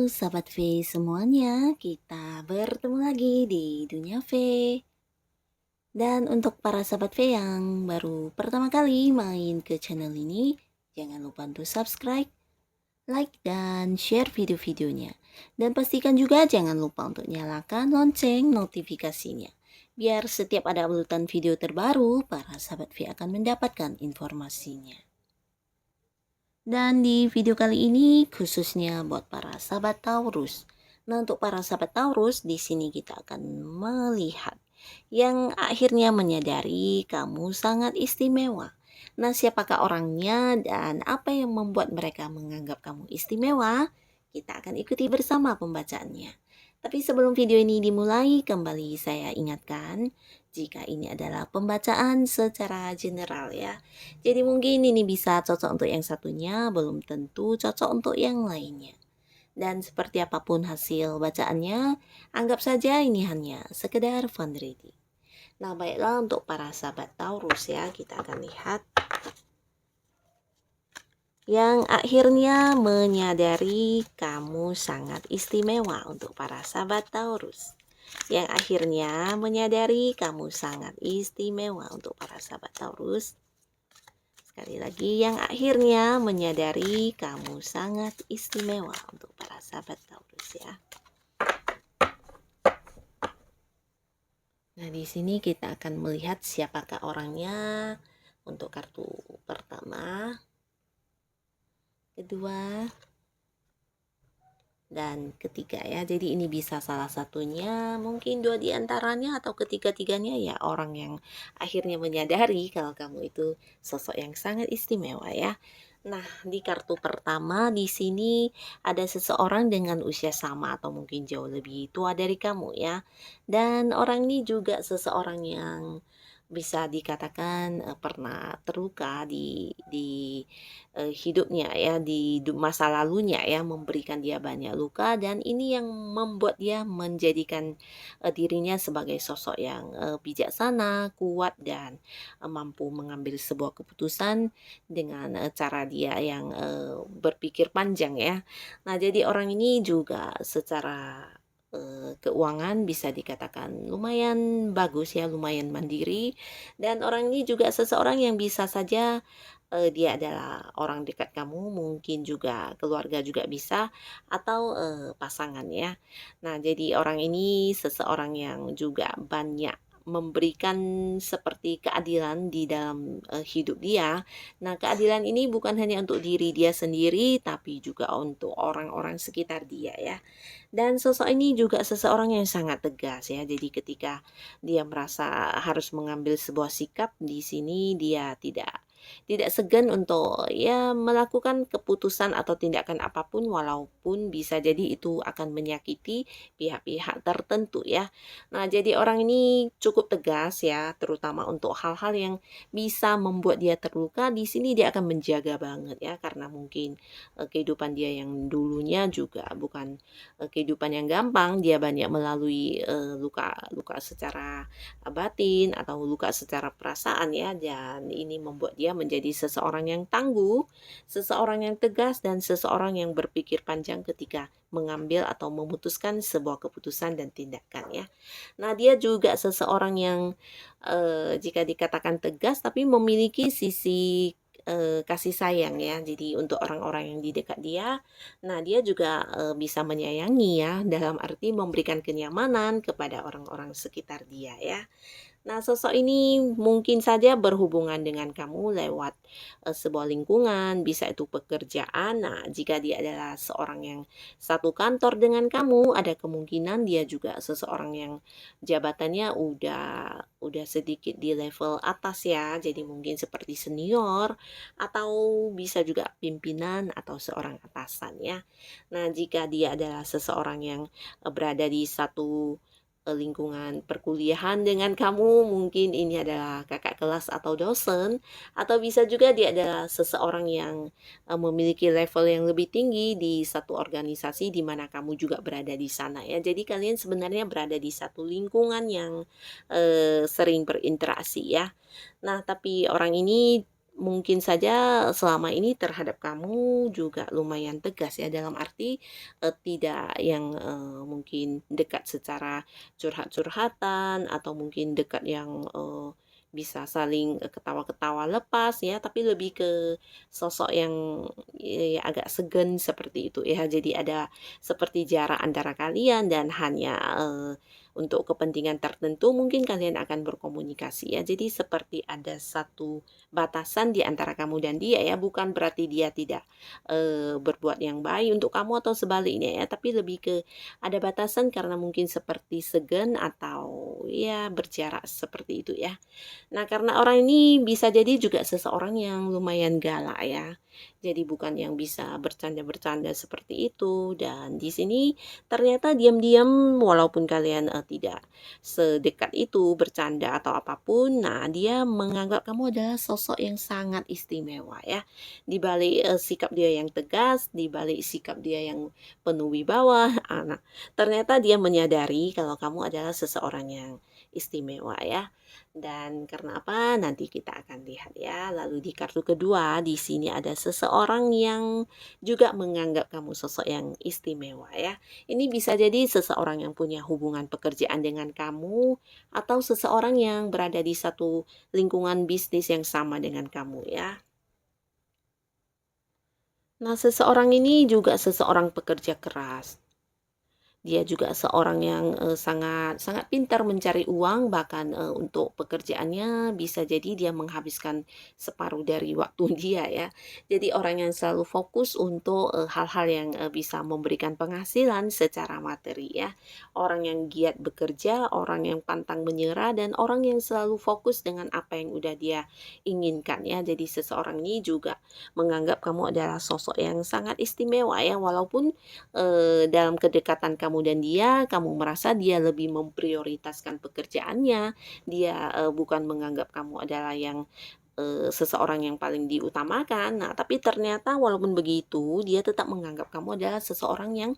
Sahabat V semuanya, kita bertemu lagi di Dunia V. Dan untuk para sahabat V yang baru pertama kali main ke channel ini, jangan lupa untuk subscribe, like, dan share video-videonya. Dan pastikan juga jangan lupa untuk nyalakan lonceng notifikasinya. Biar setiap ada uploadan video terbaru, para sahabat V akan mendapatkan informasinya. Dan di video kali ini khususnya buat para sahabat Taurus. Nah, untuk para sahabat Taurus, di sini kita akan melihat yang akhirnya menyadari kamu sangat istimewa. Nah, siapakah orangnya dan apa yang membuat mereka menganggap kamu istimewa? Kita akan ikuti bersama pembacaannya. Tapi sebelum video ini dimulai, kembali saya ingatkan, jika ini adalah pembacaan secara general ya. Jadi mungkin ini bisa cocok untuk yang satunya, belum tentu cocok untuk yang lainnya. Dan seperti apapun hasil bacaannya, anggap saja ini hanya sekedar fun reading. Nah, baiklah untuk para sahabat Taurus ya, kita akan lihat yang akhirnya menyadari kamu sangat istimewa. Untuk para sahabat Taurus yang akhirnya menyadari kamu sangat istimewa. Untuk para sahabat Taurus, sekali lagi, yang akhirnya menyadari kamu sangat istimewa. Untuk para sahabat Taurus ya. Nah, di sini kita akan melihat siapakah orangnya untuk kartu pertama, kedua, dan ketiga ya. Jadi ini bisa salah satunya, mungkin dua di antaranya, atau ketiga-tiganya ya orang yang akhirnya menyadari kalau kamu itu sosok yang sangat istimewa ya. Nah, di kartu pertama di sini ada seseorang dengan usia sama atau mungkin jauh lebih tua dari kamu ya. Dan orang ini juga seseorang yang bisa dikatakan pernah terluka di hidupnya ya, di masa lalunya ya, memberikan dia banyak luka, dan ini yang membuat dia menjadikan dirinya sebagai sosok yang bijaksana, kuat, dan mampu mengambil sebuah keputusan dengan cara dia yang berpikir panjang ya. Nah, jadi orang ini juga secara keuangan bisa dikatakan lumayan bagus ya, lumayan mandiri, dan orang ini juga seseorang yang bisa saja dia adalah orang dekat kamu, mungkin juga keluarga juga bisa, atau pasangan ya. Nah, jadi orang ini seseorang yang juga banyak memberikan seperti keadilan di dalam hidup dia. Nah, keadilan ini bukan hanya untuk diri dia sendiri, tapi juga untuk orang-orang sekitar dia ya. Dan sosok ini juga seseorang yang sangat tegas ya. Jadi ketika dia merasa harus mengambil sebuah sikap, di sini dia tidak segan untuk ya melakukan keputusan atau tindakan apapun, walaupun bisa jadi itu akan menyakiti pihak-pihak tertentu ya. Nah, jadi orang ini cukup tegas ya, terutama untuk hal-hal yang bisa membuat dia terluka. Di sini dia akan menjaga banget ya, karena mungkin kehidupan dia yang dulunya juga bukan kehidupan yang gampang. Dia banyak melalui luka-luka secara batin atau luka secara perasaan ya, dan ini membuat dia menjadi seseorang yang tangguh, seseorang yang tegas, dan seseorang yang berpikir panjang ketika mengambil atau memutuskan sebuah keputusan dan tindakan ya. Nah, dia juga seseorang yang jika dikatakan tegas tapi memiliki sisi kasih sayang ya. Jadi untuk orang-orang yang di dekat dia, nah dia juga bisa menyayangi ya, dalam arti memberikan kenyamanan kepada orang-orang sekitar dia ya. Nah, sosok ini mungkin saja berhubungan dengan kamu lewat sebuah lingkungan, bisa itu pekerjaan. Nah, jika dia adalah seorang yang satu kantor dengan kamu, ada kemungkinan dia juga seseorang yang jabatannya udah sedikit di level atas ya. Jadi mungkin seperti senior, atau bisa juga pimpinan atau seorang atasan ya. Nah, jika dia adalah seseorang yang berada di satu lingkungan perkuliahan dengan kamu, mungkin ini adalah kakak kelas atau dosen, atau bisa juga dia adalah seseorang yang memiliki level yang lebih tinggi di satu organisasi di mana kamu juga berada di sana ya. Jadi kalian sebenarnya berada di satu lingkungan yang sering berinteraksi ya. Nah, tapi orang ini mungkin saja selama ini terhadap kamu juga lumayan tegas ya, dalam arti, tidak yang, mungkin dekat secara curhat-curhatan atau mungkin dekat yang, bisa saling, ketawa-ketawa lepas ya, tapi lebih ke sosok yang, agak segan seperti itu ya. Jadi ada seperti jarak antara kalian dan hanya, untuk kepentingan tertentu mungkin kalian akan berkomunikasi ya. Jadi seperti ada satu batasan di antara kamu dan dia ya, bukan berarti dia tidak, berbuat yang baik untuk kamu atau sebaliknya ya, tapi lebih ke ada batasan karena mungkin seperti segan atau ya berjarak seperti itu ya. Nah, karena orang ini bisa jadi juga seseorang yang lumayan galak ya. Jadi bukan yang bisa bercanda-bercanda seperti itu dan di sini ternyata diam-diam walaupun kalian, tidak sedekat itu bercanda atau apapun, nah dia menganggap kamu adalah sosok yang sangat istimewa ya. Di balik, sikap dia yang tegas, di balik sikap dia yang penuh wibawa, nah ternyata dia menyadari kalau kamu adalah seseorang yang istimewa ya. Dan karena apa? Nanti kita akan lihat ya. Lalu di kartu kedua, di sini ada seseorang yang juga menganggap kamu sosok yang istimewa ya. Ini bisa jadi seseorang yang punya hubungan pekerjaan dengan kamu atau seseorang yang berada di satu lingkungan bisnis yang sama dengan kamu ya. Nah, seseorang ini juga seseorang pekerja keras. Dia juga seorang yang, sangat sangat pintar mencari uang bahkan, untuk pekerjaannya bisa jadi dia menghabiskan separuh dari waktu dia ya. Jadi orang yang selalu fokus untuk, hal-hal yang, bisa memberikan penghasilan secara materi ya. Orang yang giat bekerja, orang yang pantang menyerah, dan orang yang selalu fokus dengan apa yang udah dia inginkan ya. Jadi seseorang ini juga menganggap kamu adalah sosok yang sangat istimewa ya, walaupun dalam kedekatan kamu dan dia, kamu merasa dia lebih memprioritaskan pekerjaannya, dia, bukan menganggap kamu adalah yang, seseorang yang paling diutamakan. Nah, tapi ternyata walaupun begitu, dia tetap menganggap kamu adalah seseorang yang,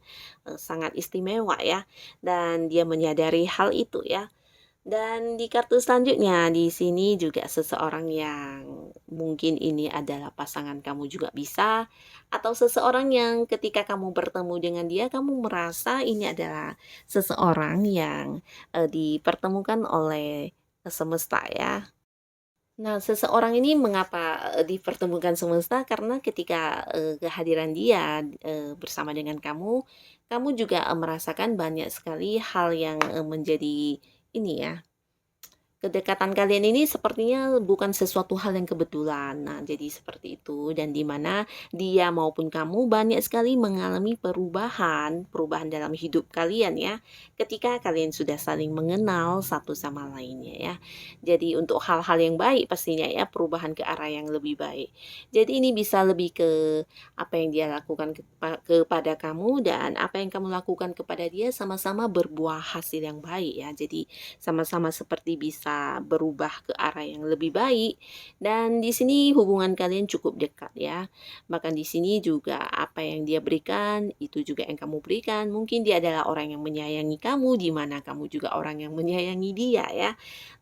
sangat istimewa ya, dan dia menyadari hal itu ya. Dan di kartu selanjutnya, di sini juga seseorang yang mungkin ini adalah pasangan kamu juga bisa, atau seseorang yang ketika kamu bertemu dengan dia, kamu merasa ini adalah seseorang yang, dipertemukan oleh semesta ya. Nah, seseorang ini mengapa, dipertemukan semesta, karena ketika, kehadiran dia, bersama dengan kamu, kamu juga, merasakan banyak sekali hal yang, menjadi ini ya, kedekatan kalian ini sepertinya bukan sesuatu hal yang kebetulan. Nah, jadi seperti itu dan di mana dia maupun kamu banyak sekali mengalami perubahan, perubahan dalam hidup kalian ya, ketika kalian sudah saling mengenal satu sama lainnya ya. Jadi untuk hal-hal yang baik pastinya ya, perubahan ke arah yang lebih baik. Jadi ini bisa lebih ke apa yang dia lakukan kepada kamu dan apa yang kamu lakukan kepada dia sama-sama berbuah hasil yang baik ya. Jadi sama-sama seperti bisa berubah ke arah yang lebih baik dan di sini hubungan kalian cukup dekat ya. Bahkan di sini juga apa yang dia berikan itu juga yang kamu berikan. Mungkin dia adalah orang yang menyayangi kamu di mana kamu juga orang yang menyayangi dia ya.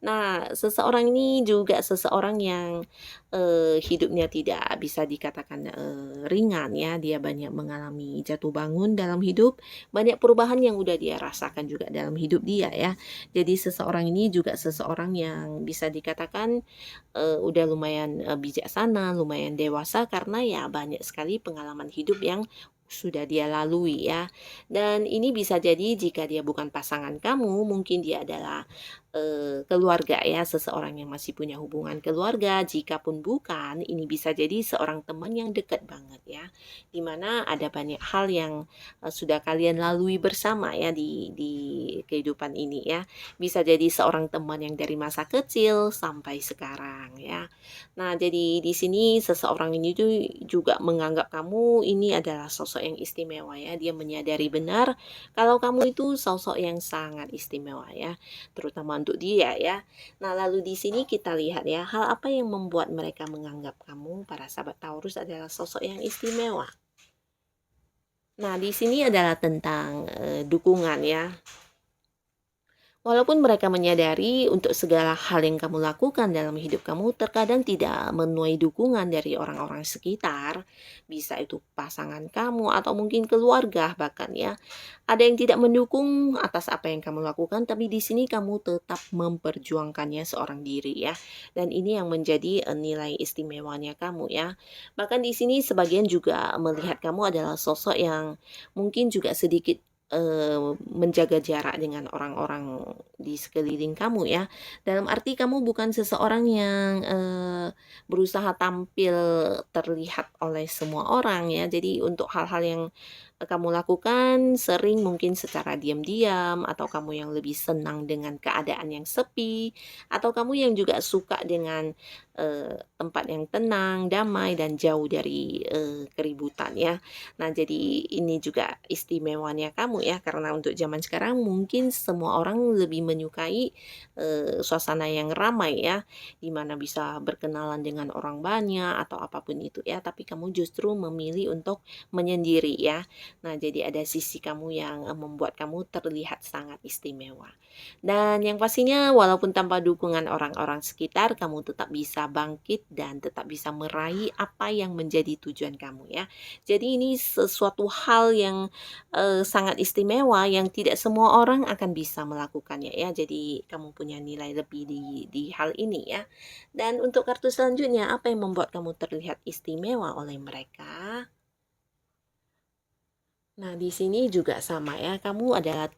Nah, seseorang ini juga seseorang yang hidupnya tidak bisa dikatakan, ringan ya, dia banyak mengalami jatuh bangun dalam hidup, banyak perubahan yang udah dia rasakan juga dalam hidup dia ya. Jadi seseorang ini juga seseorang yang bisa dikatakan, udah lumayan, bijaksana, lumayan dewasa karena ya banyak sekali pengalaman hidup yang sudah dia lalui ya. Dan ini bisa jadi jika dia bukan pasangan kamu, mungkin dia adalah, keluarga ya, seseorang yang masih punya hubungan keluarga. Jikapun bukan, ini bisa jadi seorang teman yang dekat banget ya, di mana ada banyak hal yang, sudah kalian lalui bersama ya di kehidupan ini ya. Bisa jadi seorang teman yang dari masa kecil sampai sekarang ya. Nah, jadi di sini seseorang ini tuh juga menganggap kamu ini adalah sosok yang istimewa ya. Dia menyadari benar kalau kamu itu sosok yang sangat istimewa ya, terutama untuk dia ya. Nah, lalu di sini kita lihat ya, hal apa yang membuat mereka menganggap kamu para sahabat Taurus adalah sosok yang istimewa. Nah, di sini adalah tentang, dukungan ya. Walaupun mereka menyadari untuk segala hal yang kamu lakukan dalam hidup kamu terkadang tidak menuai dukungan dari orang-orang sekitar, bisa itu pasangan kamu atau mungkin keluarga bahkan ya. Ada yang tidak mendukung atas apa yang kamu lakukan, tapi di sini kamu tetap memperjuangkannya seorang diri ya. Dan ini yang menjadi nilai istimewanya kamu ya. Bahkan di sini sebagian juga melihat kamu adalah sosok yang mungkin juga sedikit menjaga jarak dengan orang-orang di sekeliling kamu ya. Dalam arti kamu bukan seseorang yang berusaha tampil terlihat oleh semua orang ya. Jadi untuk hal-hal yang kamu lakukan sering mungkin secara diam-diam atau kamu yang lebih senang dengan keadaan yang sepi atau kamu yang juga suka dengan tempat yang tenang, damai dan jauh dari keributan ya. Nah, jadi ini juga istimewanya kamu ya karena untuk zaman sekarang mungkin semua orang lebih menyukai suasana yang ramai ya, di mana bisa berkenalan dengan orang banyak atau apapun itu ya, tapi kamu justru memilih untuk menyendiri ya. Nah, jadi ada sisi kamu yang membuat kamu terlihat sangat istimewa. Dan yang pastinya walaupun tanpa dukungan orang-orang sekitar, kamu tetap bisa bangkit dan tetap bisa meraih apa yang menjadi tujuan kamu ya. Jadi ini sesuatu hal yang sangat istimewa yang tidak semua orang akan bisa melakukannya ya. Jadi kamu punya nilai lebih di hal ini ya. Dan untuk kartu selanjutnya, apa yang membuat kamu terlihat istimewa oleh mereka? Nah, di sini juga sama ya, kamu adalah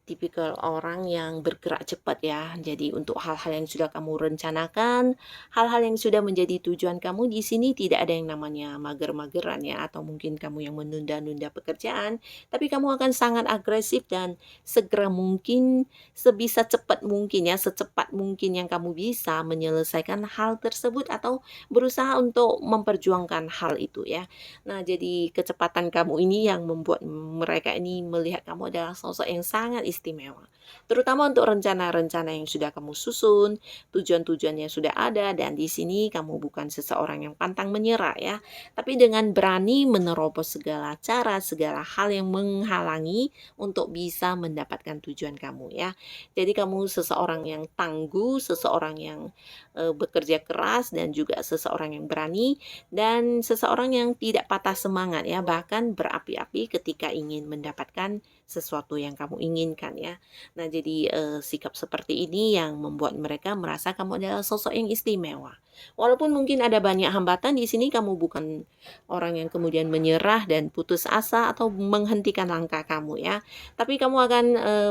tipikal orang yang bergerak cepat ya. Jadi untuk hal-hal yang sudah kamu rencanakan, hal-hal yang sudah menjadi tujuan kamu di sini tidak ada yang namanya mager-mageran ya atau mungkin kamu yang menunda-nunda pekerjaan, tapi kamu akan sangat agresif dan segera mungkin, sebisa cepat mungkin ya, secepat mungkin yang kamu bisa menyelesaikan hal tersebut atau berusaha untuk memperjuangkan hal itu ya. Nah, jadi kecepatan kamu ini yang membuat mereka ini melihat kamu adalah sosok yang sangat istimewa. Terutama untuk rencana-rencana yang sudah kamu susun, tujuan-tujuan yang sudah ada, dan di sini kamu bukan seseorang yang pantang menyerah ya, tapi dengan berani menerobos segala cara, segala hal yang menghalangi untuk bisa mendapatkan tujuan kamu ya. Jadi kamu seseorang yang tangguh, seseorang yang bekerja keras dan juga seseorang yang berani dan seseorang yang tidak patah semangat ya, bahkan berapi-api ketika ingin mendapatkan sesuatu yang kamu inginkan ya. Nah, jadi sikap seperti ini yang membuat mereka merasa kamu adalah sosok yang istimewa. Walaupun mungkin ada banyak hambatan di sini, kamu bukan orang yang kemudian menyerah dan putus asa atau menghentikan langkah kamu ya. Tapi kamu akan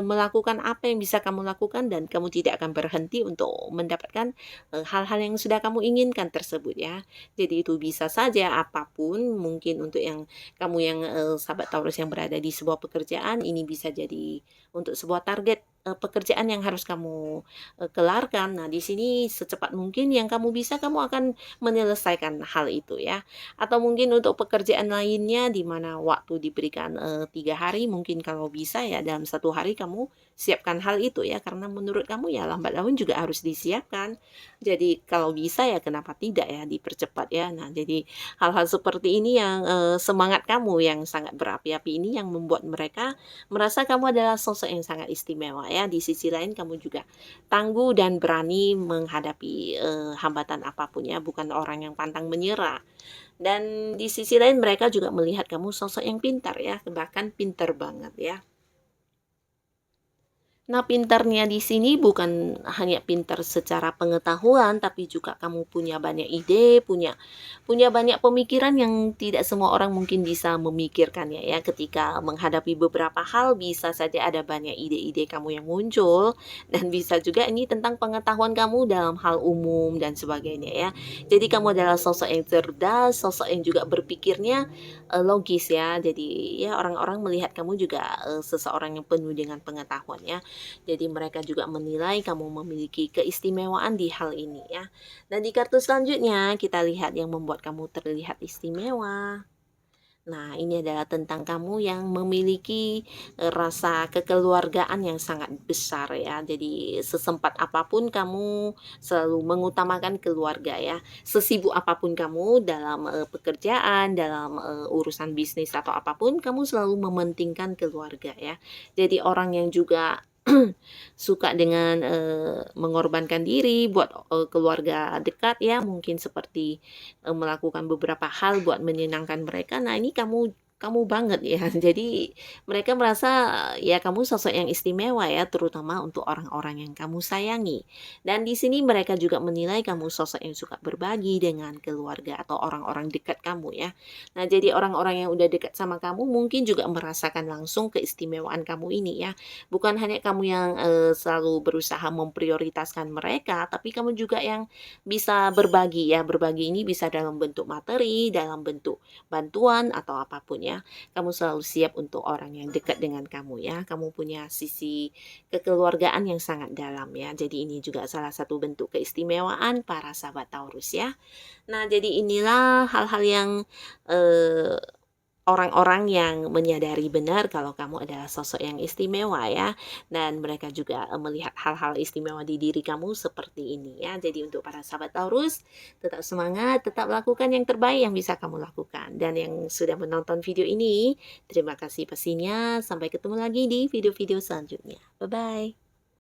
melakukan apa yang bisa kamu lakukan dan kamu tidak akan berhenti untuk mendapatkan hal-hal yang sudah kamu inginkan tersebut ya. Jadi itu bisa saja apapun mungkin untuk yang kamu yang sahabat Taurus yang berada di sebuah pekerjaan ini bisa jadi untuk sebuah target pekerjaan yang harus kamu kelarkan. Nah, di sini secepat mungkin yang kamu bisa kamu akan menyelesaikan hal itu ya. Atau mungkin untuk pekerjaan lainnya di mana waktu diberikan 3 hari mungkin kalau bisa ya dalam 1 hari kamu siapkan hal itu ya karena menurut kamu ya lambat laun juga harus disiapkan. Jadi kalau bisa ya kenapa tidak ya dipercepat ya. Nah, jadi hal-hal seperti ini yang semangat kamu yang sangat berapi-api ini yang membuat mereka merasa kamu adalah sosok yang sangat istimewa ya. Di sisi lain kamu juga tangguh dan berani menghadapi hambatan apapun ya, bukan orang yang pantang menyerah. Dan di sisi lain mereka juga melihat kamu sosok yang pintar ya, bahkan pintar banget ya. Nah, pintarnya di sini bukan hanya pintar secara pengetahuan, tapi juga kamu punya banyak ide, punya punya banyak pemikiran yang tidak semua orang mungkin bisa memikirkannya ya. Ketika menghadapi beberapa hal bisa saja ada banyak ide-ide kamu yang muncul dan bisa juga ini tentang pengetahuan kamu dalam hal umum dan sebagainya ya. Jadi kamu adalah sosok yang cerdas, sosok yang juga berpikirnya logis ya. Jadi ya orang-orang melihat kamu juga seseorang yang penuh dengan pengetahuan ya. Jadi mereka juga menilai kamu memiliki keistimewaan di hal ini ya. Dan di kartu selanjutnya kita lihat yang membuat kamu terlihat istimewa. Nah, ini adalah tentang kamu yang memiliki rasa kekeluargaan yang sangat besar ya. Jadi sesempat apapun kamu selalu mengutamakan keluarga ya. Sesibuk apapun kamu dalam pekerjaan, dalam urusan bisnis atau apapun, kamu selalu mementingkan keluarga ya. Jadi orang yang juga suka dengan, mengorbankan diri buat, keluarga dekat ya, mungkin seperti, melakukan beberapa hal buat menyenangkan mereka. Nah, ini kamu banget ya. Jadi mereka merasa, ya kamu sosok yang istimewa ya, terutama untuk orang-orang yang kamu sayangi. Dan di sini mereka juga menilai kamu sosok yang suka berbagi dengan keluarga atau orang-orang dekat kamu ya. Nah, jadi orang-orang yang udah dekat sama kamu mungkin juga merasakan langsung keistimewaan kamu ini ya. Bukan hanya kamu yang, selalu berusaha memprioritaskan mereka, tapi kamu juga yang bisa berbagi ya. Berbagi ini bisa dalam bentuk materi, dalam bentuk bantuan, atau apapun ya. Kamu selalu siap untuk orang yang dekat dengan kamu ya. Kamu punya sisi kekeluargaan yang sangat dalam ya. Jadi ini juga salah satu bentuk keistimewaan para sahabat Taurus ya. Nah, jadi inilah hal-hal yang, eee, orang-orang yang menyadari benar kalau kamu adalah sosok yang istimewa ya, dan mereka juga, melihat hal-hal istimewa di diri kamu seperti ini ya. Jadi untuk para sahabat Taurus, tetap semangat, tetap lakukan yang terbaik yang bisa kamu lakukan. Dan yang sudah menonton video ini, terima kasih pastinya. Sampai ketemu lagi di video-video selanjutnya. Bye-bye.